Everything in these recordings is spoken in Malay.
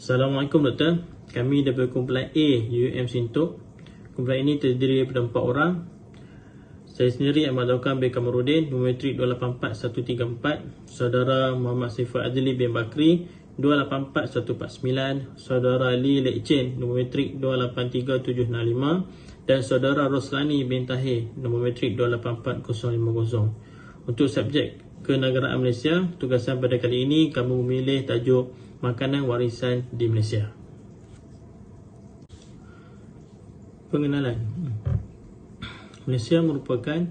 Assalamualaikum Doktor. Kami daripada kumpulan A UM Sintok. Kumpulan ini terdiri daripada 4 orang. Saya sendiri Ahmad Daukan bin Kamarudin, nombor metrik 284134. Saudara Muhammad Saiful Adli bin Bakri 284149. Saudara Lee Lek Chen, nombor metrik 283765. Dan saudara Roslani bin Tahir, nombor metrik 284050. Untuk subjek kenegaraan Malaysia, tugasan pada kali ini kami memilih tajuk makanan warisan di Malaysia. Pengenalan. Malaysia merupakan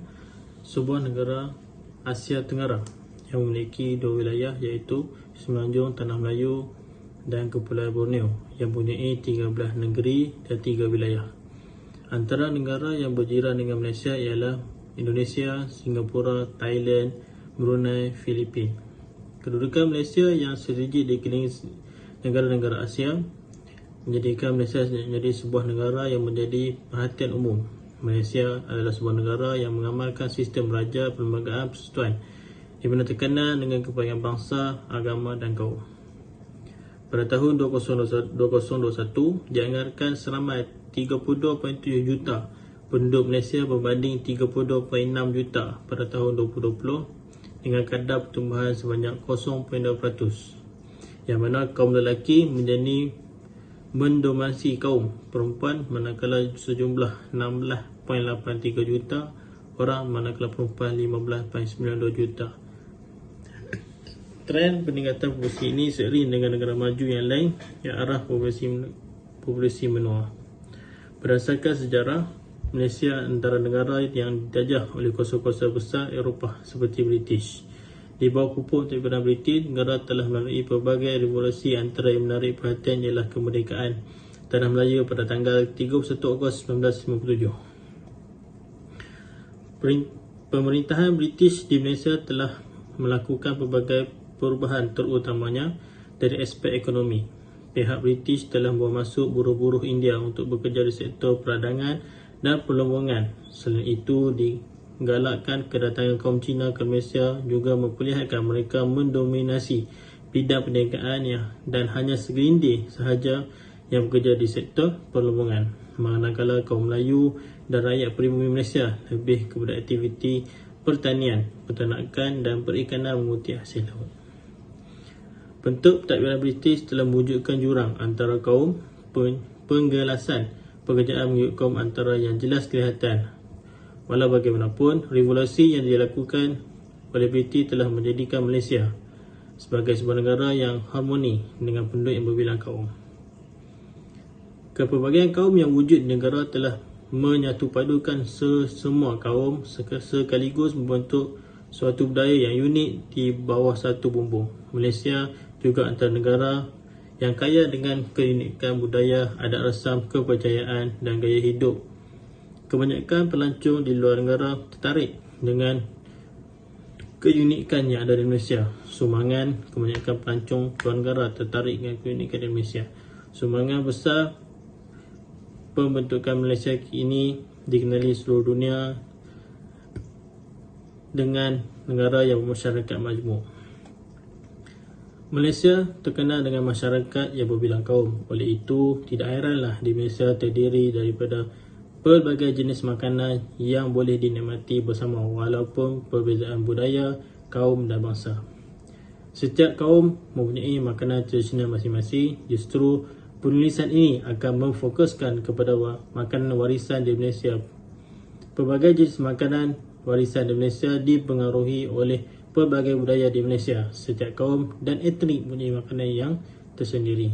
sebuah negara Asia Tenggara yang memiliki 2 wilayah, iaitu Semenanjung Tanah Melayu dan Kepulauan Borneo, yang mempunyai 13 negeri dan 3 wilayah. Antara negara yang berjiran dengan Malaysia ialah Indonesia, Singapura, Thailand, Brunei, Filipina. Kedudukan Malaysia yang serigit dikelilingi negara-negara Asia menjadikan Malaysia menjadi sebuah negara yang menjadi perhatian umum. Malaysia adalah sebuah negara yang mengamalkan sistem raja perlembagaan persekutuan di mana tekanan dengan kepentingan bangsa, agama dan kaum. Pada tahun 2021 dianggarkan seramai 32.7 juta penduduk Malaysia berbanding 32.6 juta pada tahun 2020 dengan kadar pertumbuhan sebanyak 0.2%, yang mana kaum lelaki mendominasi kaum perempuan manakala sejumlah 16.83 juta orang, manakala perempuan 15.92 juta. Trend peningkatan populasi ini seiring dengan negara maju yang lain yang arah populasi menua. Berdasarkan sejarah, Malaysia antara negara yang dijajah oleh kuasa-kuasa besar Eropah seperti British. Di bawah pupuk daripada British, negara telah melalui pelbagai revolusi. Antara yang menarik perhatian ialah kemerdekaan Tanah Melayu pada tanggal 31 Ogos 1957. Pemerintahan British di Malaysia telah melakukan pelbagai perubahan, terutamanya dari aspek ekonomi. Pihak British telah membawa masuk buruh-buruh India untuk bekerja di sektor peradangan dan perlombongan. Selain itu, digalakkan kedatangan kaum Cina ke Malaysia juga memperlihatkan mereka mendominasi bidang perniagaan dan hanya segelintir sahaja yang bekerja di sektor perlombongan. Manakala kaum Melayu dan rakyat pribumi Malaysia lebih kepada aktiviti pertanian, peternakan dan perikanan mengutip hasil laut. Bentuk pentadbiran British telah mewujudkan jurang antara kaum, penggelasan pekerjaan mengikut kaum antara yang jelas kelihatan. Walau bagaimanapun, revolusi yang dilakukan oleh British telah menjadikan Malaysia sebagai sebuah negara yang harmoni dengan penduduk yang berbilang kaum. Kepelbagaian kaum yang wujud di negara telah menyatupadukan semua kaum sekaligus membentuk suatu budaya yang unik di bawah satu bumbung. Malaysia juga antara negara yang kaya dengan keunikan budaya, adat rasam, kepercayaan dan gaya hidup. Kebanyakan pelancong di luar negara tertarik dengan keunikan yang ada di Malaysia. Kebanyakan pelancong luar negara tertarik dengan keunikan di Malaysia. Sumbangan besar pembentukan Malaysia ini dikenali seluruh dunia dengan negara yang bermasyarakat majmuk. Malaysia terkenal dengan masyarakat yang berbilang kaum. Oleh itu, tidak heranlah di Malaysia terdiri daripada pelbagai jenis makanan yang boleh dinikmati bersama walaupun perbezaan budaya, kaum dan bangsa. Setiap kaum mempunyai makanan tradisional masing-masing. Justru penulisan ini akan memfokuskan kepada makanan warisan di Malaysia. Pelbagai jenis makanan warisan di Malaysia dipengaruhi oleh pelbagai budaya di Malaysia. Setiap kaum dan etnik mempunyai makanan yang tersendiri.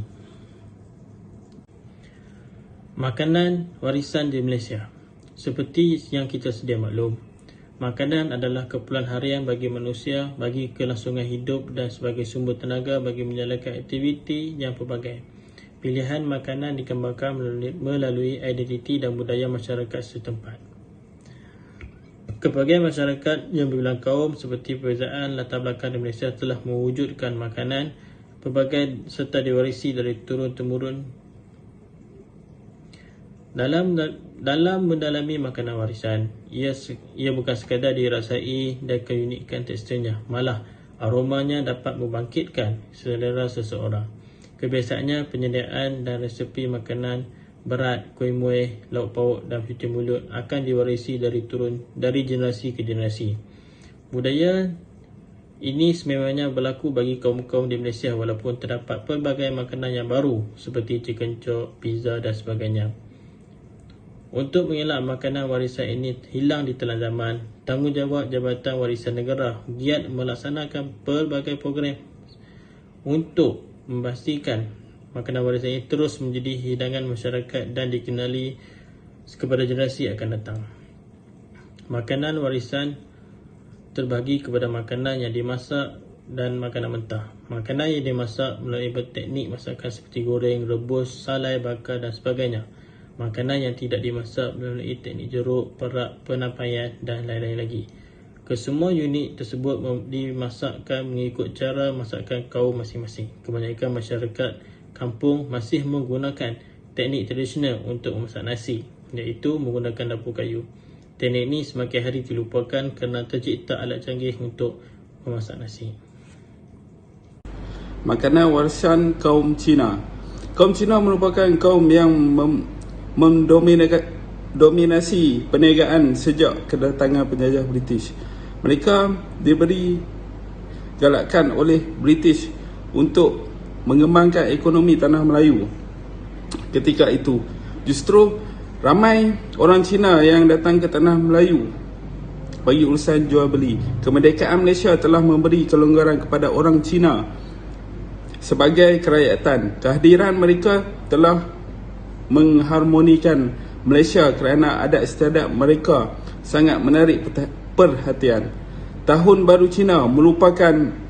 Makanan warisan di Malaysia. Seperti yang kita sedia maklum, makanan adalah keperluan harian bagi manusia, bagi kelangsungan hidup dan sebagai sumber tenaga bagi menjalankan aktiviti yang pelbagai. Pilihan makanan dikembangkan melalui identiti dan budaya masyarakat setempat. Pelbagai masyarakat yang berbilang kaum seperti perbezaan latar belakang di Malaysia telah mewujudkan makanan pelbagai serta diwarisi dari turun-temurun. Dalam mendalami makanan warisan, ia bukan sekadar dirasai dan keunikan teksturnya, malah aromanya dapat membangkitkan selera seseorang. Kebiasaannya penyediaan dan resepi makanan berat, kuih muih, lauk pauk dan pencuci mulut akan diwarisi dari generasi ke generasi. Budaya ini sememangnya berlaku bagi kaum-kaum di Malaysia walaupun terdapat pelbagai makanan yang baru seperti chicken chop, pizza dan sebagainya. Untuk mengelak makanan warisan ini hilang di telan zaman, tanggungjawab Jabatan Warisan Negara giat melaksanakan pelbagai program untuk memastikan makanan warisan ini terus menjadi hidangan masyarakat dan dikenali kepada generasi akan datang. Makanan warisan terbagi kepada makanan yang dimasak dan makanan mentah. Makanan yang dimasak melalui teknik masakan seperti goreng, rebus, salai, bakar dan sebagainya. Makanan yang tidak dimasak melalui teknik jeruk, perak, penampaian dan lain-lain lagi. Kesemua unit tersebut dimasakkan mengikut cara masakan kaum masing-masing. Kebanyakan masyarakat kampung masih menggunakan teknik tradisional untuk memasak nasi, iaitu menggunakan dapur kayu. Teknik ini semakin hari dilupakan kerana tercipta alat canggih untuk memasak nasi. Makanan warisan kaum Cina. Kaum Cina merupakan kaum yang mendominasi perniagaan sejak kedatangan penjajah British. Mereka diberi galakkan oleh British untuk mengembangkan ekonomi tanah Melayu. Ketika itu, justru ramai orang Cina yang datang ke tanah Melayu bagi urusan jual beli. Kemerdekaan Malaysia telah memberi kelonggaran kepada orang Cina sebagai kerakyatan. Kehadiran mereka telah mengharmonikan Malaysia kerana adat istiadat mereka sangat menarik perhatian. Tahun Baru Cina merupakan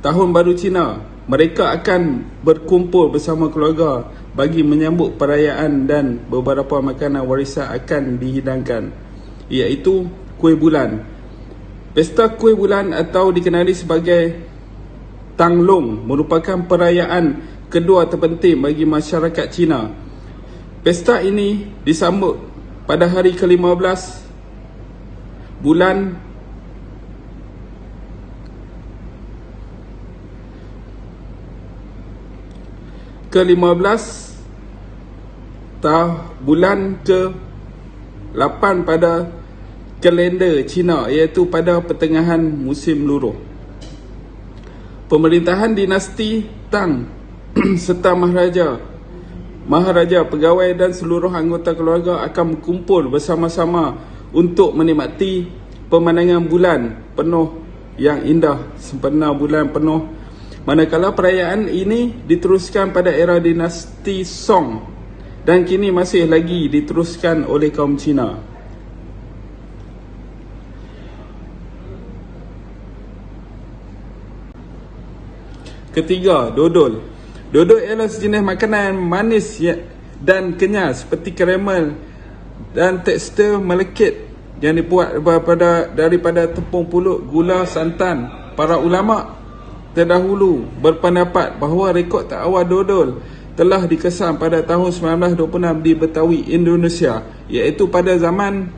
Tahun Baru Cina. Mereka akan berkumpul bersama keluarga bagi menyambut perayaan dan beberapa makanan warisan akan dihidangkan, iaitu kuih bulan. Pesta kuih bulan atau dikenali sebagai Tanglong merupakan perayaan kedua terpenting bagi masyarakat Cina. Pesta ini disambut pada hari ke-15 bulan bulan ke-8 pada kalender Cina, iaitu pada pertengahan musim luruh. Pemerintahan dinasti Tang serta Maharaja, pegawai dan seluruh anggota keluarga akan berkumpul bersama-sama untuk menikmati pemandangan bulan penuh yang indah, sempena bulan penuh. Manakala perayaan ini diteruskan pada era dinasti Song dan kini masih lagi diteruskan oleh kaum Cina. Ketiga, dodol. Dodol ialah sejenis makanan manis dan kenyal seperti karamel dan tekstur melekit yang dibuat daripada tepung pulut, gula, santan. Para ulama terdahulu berpendapat bahawa rekod terawal dodol telah dikesan pada tahun 1926 di Betawi, Indonesia, iaitu pada zaman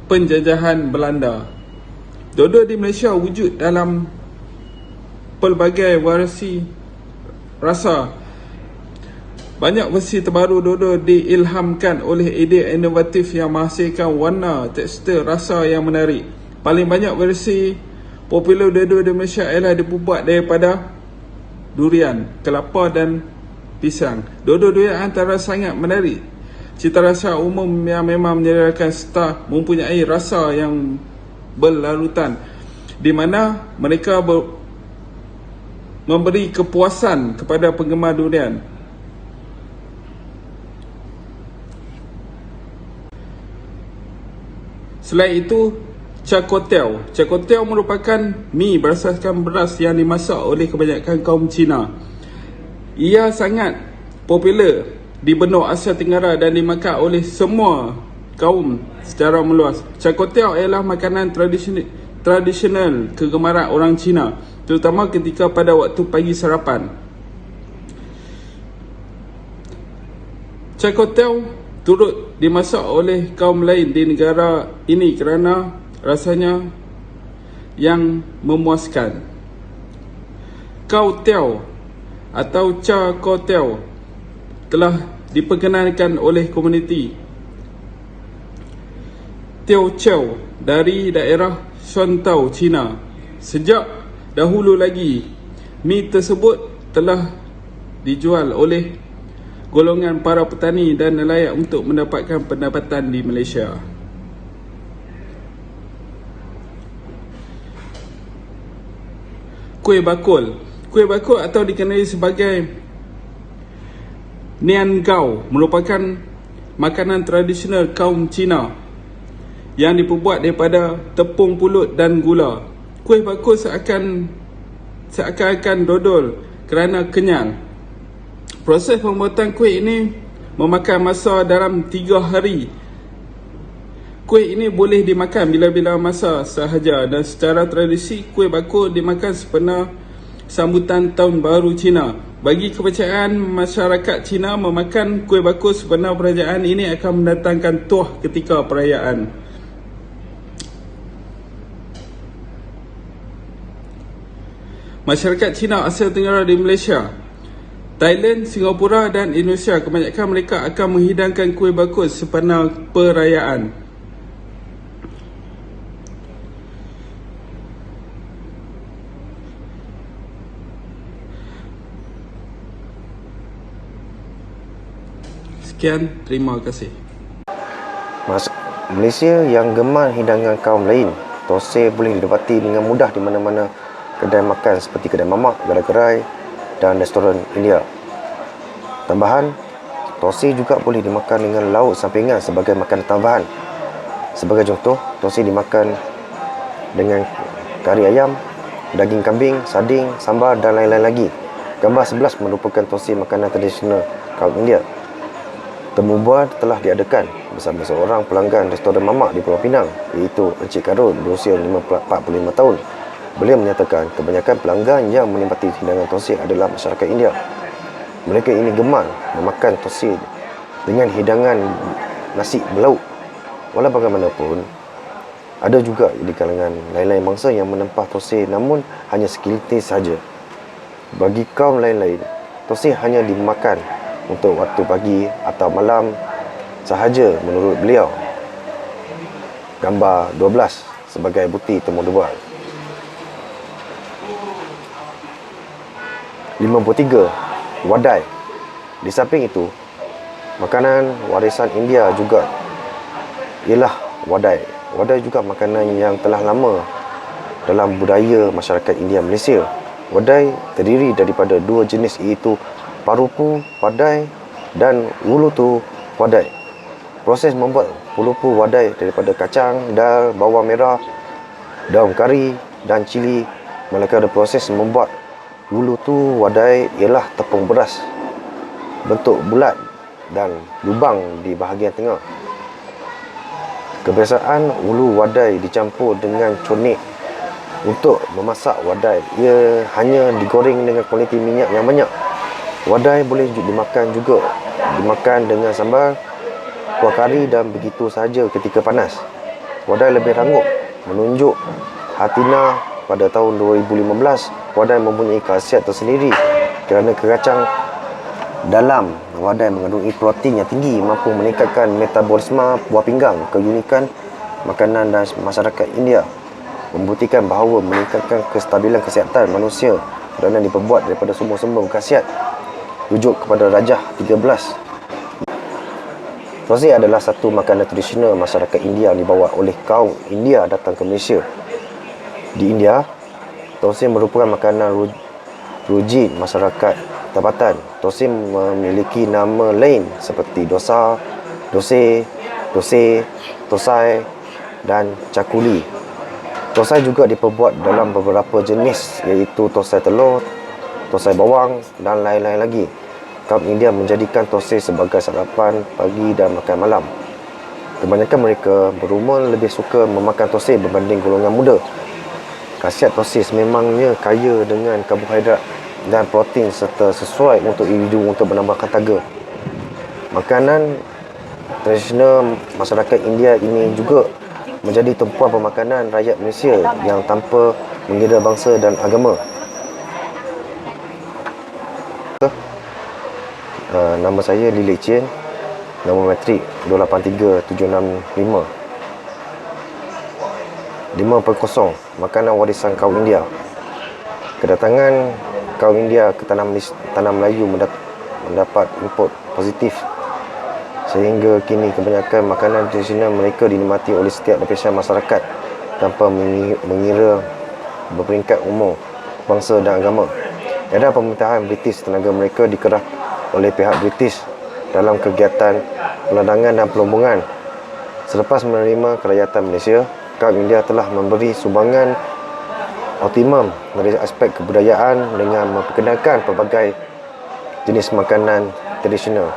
penjajahan Belanda. Dodol di Malaysia wujud dalam pelbagai variasi rasa. Banyak versi terbaru dodol diilhamkan oleh ide inovatif yang menghasilkan warna, tekstur, rasa yang menarik. Paling banyak versi popular dodol di Malaysia ialah dibuat daripada durian, kelapa dan pisang. Dodol-dodol antara sangat menarik. Cita rasa umum yang memang menyediakan serta mempunyai rasa yang berlarutan, di mana mereka memberi kepuasan kepada penggemar durian. Selain itu, Char-kway-teow. Char-kway-teow merupakan mi berasaskan beras yang dimasak oleh kebanyakan kaum Cina. Ia sangat popular di benua Asia Tenggara dan dimakan oleh semua kaum secara meluas. Char-kway-teow ialah makanan tradisional kegemaran orang Cina, terutama ketika pada waktu pagi sarapan. Char-kway-teow turut dimasak oleh kaum lain di negara ini kerana rasanya yang memuaskan. Kau Tiao atau Cha Kau Tiao telah diperkenalkan oleh komuniti Tiao Chao dari daerah Shuantao, China. Sejak dahulu lagi, mi tersebut telah dijual oleh golongan para petani dan nelayan untuk mendapatkan pendapatan di Malaysia. Kuih bakul. Kuih bakul atau dikenali sebagai Nian Gao merupakan makanan tradisional kaum Cina yang diperbuat daripada tepung pulut dan gula. Kuih bakul seakan-akan dodol kerana kenyal. Proses pembuatan kuih ini memakan masa dalam 3 hari. Kuih ini boleh dimakan bila-bila masa sahaja dan secara tradisi kuih bakul dimakan sempena sambutan Tahun Baru Cina. Bagi kepercayaan masyarakat Cina, memakan kuih bakul sempena perayaan ini akan mendatangkan tuah ketika perayaan. Masyarakat Cina Asia Tenggara di Malaysia, Thailand, Singapura dan Indonesia, kebanyakan mereka akan menghidangkan kuih bakul sempena perayaan. Sekian, terima kasih. Malaysia yang gemar hidangan kaum lain, thosai boleh didapati dengan mudah di mana-mana kedai makan seperti kedai mamak, gerai-gerai dan restoran India. Tambahan, thosai juga boleh dimakan dengan lauk sampingan sebagai makanan tambahan. Sebagai contoh, thosai dimakan dengan kari ayam, daging kambing, sarding, sambal dan lain-lain lagi. Gambar 11 merupakan thosai makanan tradisional kaum India. Temu bual telah diadakan bersama seorang pelanggan restoran mamak di Pulau Pinang, iaitu Encik Karul berusia 45 tahun. Beliau menyatakan kebanyakan pelanggan yang menikmati hidangan thosai adalah masyarakat India. Mereka ini gemar memakan thosai dengan hidangan nasi berlauk. Walau bagaimanapun, ada juga di kalangan lain-lain bangsa yang menempah thosai namun hanya sekelintir sahaja. Bagi kaum lain-lain, thosai hanya dimakan untuk waktu pagi atau malam sahaja menurut beliau. Gambar 12 sebagai bukti temu bual. 53. Wadai. Di samping itu, makanan warisan India juga ialah wadai. Wadai juga makanan yang telah lama dalam budaya masyarakat India Malaysia. Wadai terdiri daripada 2 jenis, iaitu parupu wadai dan wulutu wadai. Proses membuat parupu wadai daripada kacang, dal, bawang merah, daun kari dan cili. Manakala proses membuat wulutu wadai ialah tepung beras bentuk bulat dan lubang di bahagian tengah. Kebiasaan ulu wadai dicampur dengan conik untuk memasak wadai. Ia hanya digoreng dengan kualiti minyak yang banyak. Wadai boleh dimakan dengan sambal, kuah kari dan begitu sahaja ketika panas. Wadai lebih rangup. Menunjuk Hatina pada tahun 2015, wadai mempunyai khasiat tersendiri kerana kacang dalam wadai mengandungi protein yang tinggi, mampu meningkatkan metabolisme buah pinggang. Keunikan makanan dan masyarakat India membuktikan bahawa meningkatkan kestabilan kesihatan manusia kerana diperbuat daripada sumber-sumber berkhasiat. Rujuk kepada Rajah 13. Thosai adalah satu makanan tradisional masyarakat India yang dibawa oleh kaum India datang ke Malaysia. Di India, thosai merupakan makanan rujin masyarakat tempatan. Thosai memiliki nama lain seperti dosa, dosai, tosai dan cakuli. Thosai juga diperbuat dalam beberapa jenis, iaitu thosai telur, thosai bawang dan lain-lain lagi. Kaum India menjadikan thosai sebagai sarapan pagi dan makan malam. Kebanyakan mereka berumur lebih suka memakan thosai berbanding golongan muda. Khasiat thosai sememangnya kaya dengan karbohidrat dan protein serta sesuai untuk individu untuk menambahkan tenaga. Makanan tradisional masyarakat India ini juga menjadi tumpuan pemakanan rakyat Malaysia yang tanpa mengira bangsa dan agama. Nama saya Lili Chien, nombor matrik 283765. 5.0 Makanan warisan kaum India. Kedatangan kaum India ke tanah Melayu mendapat input positif, sehingga kini kebanyakan makanan tradisional mereka dinikmati oleh setiap lapisan masyarakat tanpa mengira berperingkat umur, bangsa dan agama. Era pemerintahan British, tenaga mereka dikerah oleh pihak British dalam kegiatan peladangan dan pelombongan. Selepas menerima kerajaan Malaysia, kaum India telah memberi sumbangan optimum dari aspek kebudayaan dengan memperkenalkan pelbagai jenis makanan tradisional.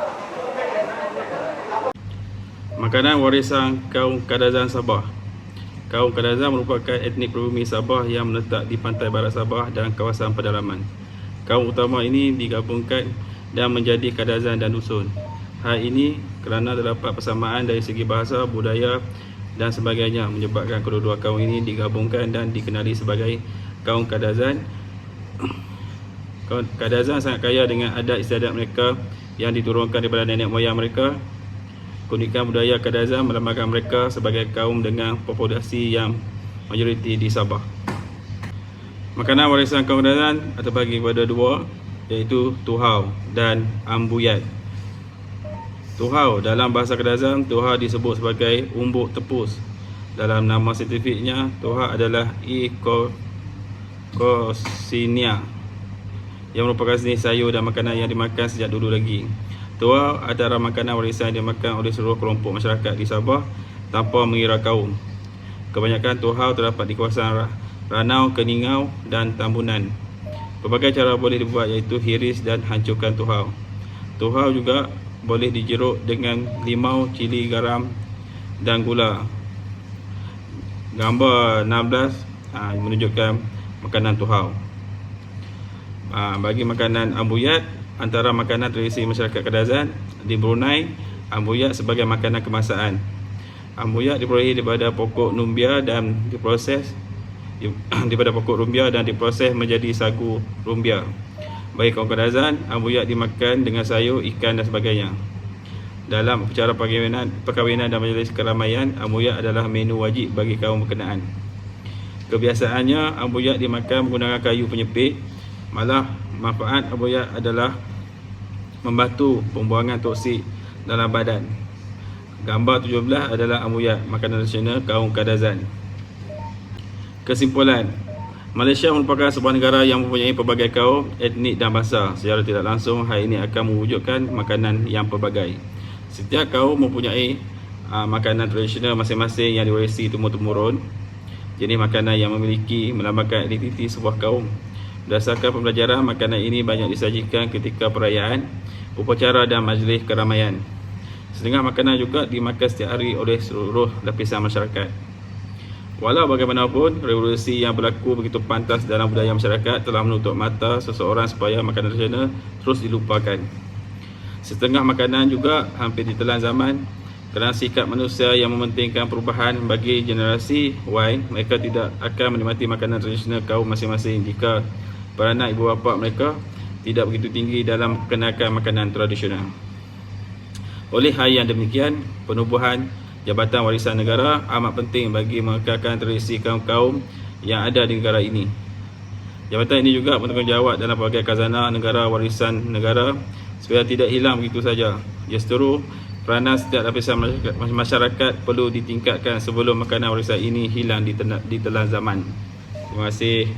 Makanan warisan kaum Kadazan Sabah. Kaum Kadazan merupakan etnik pribumi Sabah yang menetap di pantai barat Sabah dan kawasan pedalaman. Kaum utama ini digabungkan dan menjadi Kadazan dan Dusun. Hal ini kerana terdapat persamaan dari segi bahasa, budaya dan sebagainya, menyebabkan kedua-dua kaum ini digabungkan dan dikenali sebagai kaum Kadazan. Kaum Kadazan sangat kaya dengan adat istiadat mereka yang diturunkan daripada nenek moyang mereka. Keunikan budaya Kadazan melambangkan mereka sebagai kaum dengan populasi yang majoriti di Sabah. Makanan warisan kaum Kadazan terbagi kepada dua, iaitu tuhau dan ambuyat. Tuhau dalam bahasa Kadazan, tuhau disebut sebagai umbuk tepus. Dalam nama saintifiknya, tuhau adalah E. coccinea, yang merupakan jenis sayur dan makanan yang dimakan sejak dulu lagi. Tuhau adalah makanan warisan yang dimakan oleh seluruh kelompok masyarakat di Sabah tanpa mengira kaum. Kebanyakan tuhau terdapat di kawasan Ranau, Keningau dan Tambunan. Pelbagai cara boleh dibuat, iaitu hiris dan hancurkan tuhau. Tuhau juga boleh dijeruk dengan limau, cili, garam dan gula. Gambar 16 menunjukkan makanan tuhau. Bagi makanan ambuyat, antara makanan tradisi masyarakat Kadazan di Brunei, ambuyat sebagai makanan kemasan. Ambuyat diperolehi daripada pokok rumbia dan diproses menjadi sagu rumbia. Bagi kaum Kadazan, ambuyat dimakan dengan sayur, ikan dan sebagainya. Dalam upacara perkahwinan dan majlis keramaian, ambuyat adalah menu wajib bagi kaum berkenaan. Kebiasaannya, ambuyat dimakan menggunakan kayu penyepit. Malah manfaat ambuyat adalah membantu pembuangan toksik dalam badan. Gambar 17 adalah ambuyat, makanan tradisional kaum Kadazan. Kesimpulan, Malaysia merupakan sebuah negara yang mempunyai pelbagai kaum, etnik dan bahasa. Secara tidak langsung, hal ini akan mewujudkan makanan yang pelbagai. Setiap kaum mempunyai makanan tradisional masing-masing yang diwarisi turun-temurun. Jenis makanan yang melambangkan identiti sebuah kaum. Berdasarkan pembelajaran, makanan ini banyak disajikan ketika perayaan, upacara dan majlis keramaian. Setengah makanan juga dimakan setiap hari oleh seluruh lapisan masyarakat. Walau bagaimanapun, revolusi yang berlaku begitu pantas dalam budaya masyarakat telah menutup mata seseorang supaya makanan tradisional terus dilupakan. Setengah makanan juga hampir ditelan zaman kerana sikap manusia yang mementingkan perubahan. Bagi generasi Y, mereka tidak akan menikmati makanan tradisional kaum masing-masing jika peranan ibu bapa mereka tidak begitu tinggi dalam memperkenalkan makanan tradisional. Oleh hal yang demikian, penubuhan Jabatan Warisan Negara amat penting bagi mengekalkan tradisi kaum-kaum yang ada di negara ini. Jabatan ini juga bertanggungjawab dalam pelbagai khazanah negara warisan negara supaya tidak hilang begitu saja. Justru peranan setiap lapisan masyarakat perlu ditingkatkan sebelum makanan warisan ini hilang ditelan zaman. Terima kasih.